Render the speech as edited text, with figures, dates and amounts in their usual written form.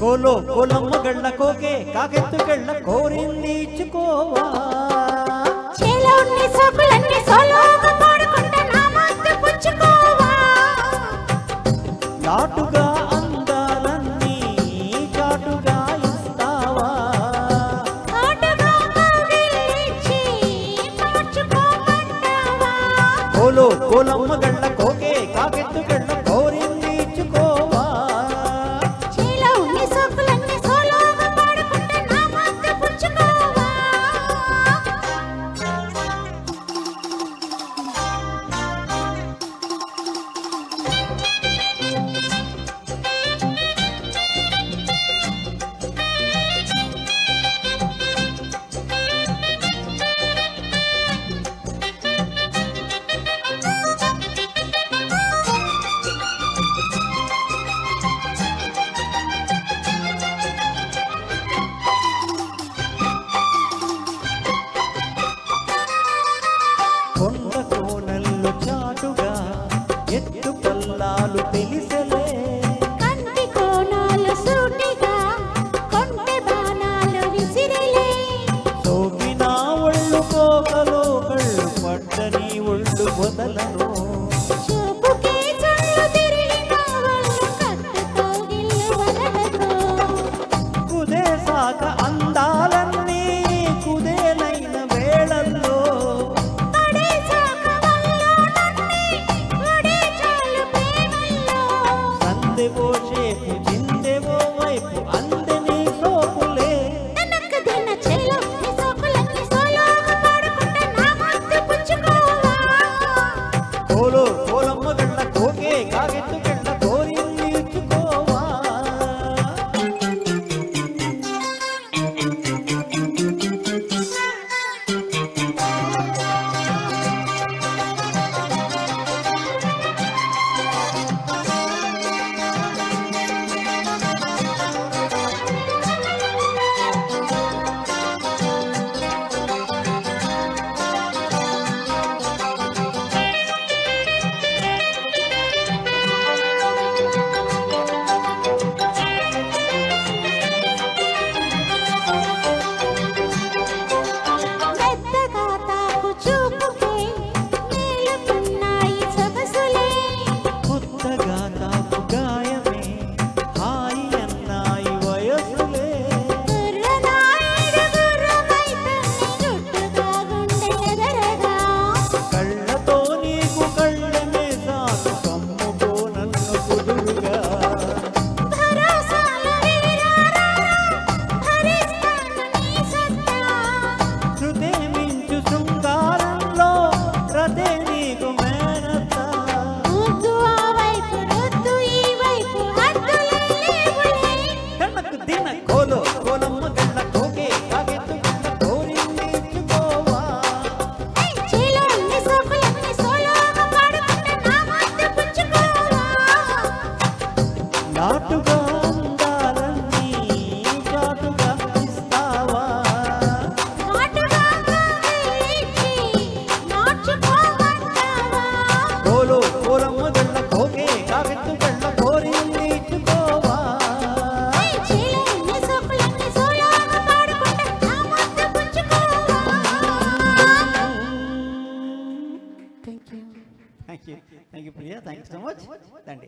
కోలో కోలమ్మ గళ్ళ కోకే కాకెత్తు గళ్ళ కోరింది ఇచ్చుకోవా చేలో ఉన్ని సోకులన్నీ సోలోగా పాడుకుంటా నా మత్తు పుచ్చుకోవా నాటుగా అందాలన్నీ చాటుగా ఇస్తావా ఆటగా కౌగిలించి మార్చుకోమంటావా కోలో కోలమ్మ గళ్ళ కోకే కాకెత్తు గళ్ళ కోరింది ఇచ్చుకోవా చేలో ఉన్ని సోకులన్నీ సోలోగా పాడుకుంటా నా మత్తు పుచ్చుకోవా కొండ కోనల్లో చాటుగా ఎత్తు పల్లాలు తెలిసలే కంటి కోణాలు సూటిగా కొంటె బాణాలు విసిరిలే సోకిన ఒళ్ళు కోకలో కళ్ళు పడ్డని ఒళ్ళు వదలను చూపుకే చల్లు తిరిగిన వాళ్ళు కట్టుతో గిల్లు వదలరు కుదేశాక అందాలన్నీ కుదేలైన వేళల్లో పడేశాక వల్లోనన్నీ ఒడే చాలు ప్రేమల్లో సందెవో షేపు చిందెవో వైపు అందని సోకులే తనక దిన చేలో నీ సోకులన్నీ సోలోగా పాడుకుంటా నా మత్తు పుచ్చుకోవా కోలో కోలమ్మ గళ్ళ కోకే కాగెత్తు గళ్ళ కోరింది ఇచ్చుకోవా మెత్తగా తాకు చూపుకే మేలుకున్నాయి సొగసులే కొత్తగా తాకు గాయమే హాయి అన్నాయి వయసులే గుర్రనాయుడు గుర్రమైతన్ని జుట్టుగా గుండె ఎదరగా కళ్ళతో నీకు కళ్ళమే సాకు కమ్ముకో నన్ను కుదురుగా భరోసాల వీరారా భరిస్తాను నీ సత్తా శృతే మించు శృంగారంలో రతే నీకు మేనత్త ముద్దు ఆ వైపు రుద్దు ఈ వైపు హద్దులే లేవులే కళ్ళకు దిన కోలో కోలమ్మ గళ్ళ కోకే కాకెత్తు గళ్ళ కోరింది ఇచ్చుకోవా చేలో నీ సోకులన్నీ సోలోగా పాడుకుంటా నా మత్తు పుచ్చుకోవా నాటుగా అందాలన్నీ చాటుగా ఇస్తావా నాటుగా కౌగిలించి మార్చుకోమంటావా కోలో కోలమ్మ గళ్ళ కోకే కాకెత్తు గళ్ళ కోరింది ఇచ్చుకోవా చేలో నీ సోకులన్నీ సోలోగా పాడుకుంటా నా మత్తు పుచ్చుకోవా thank you Priya thank you so much తండి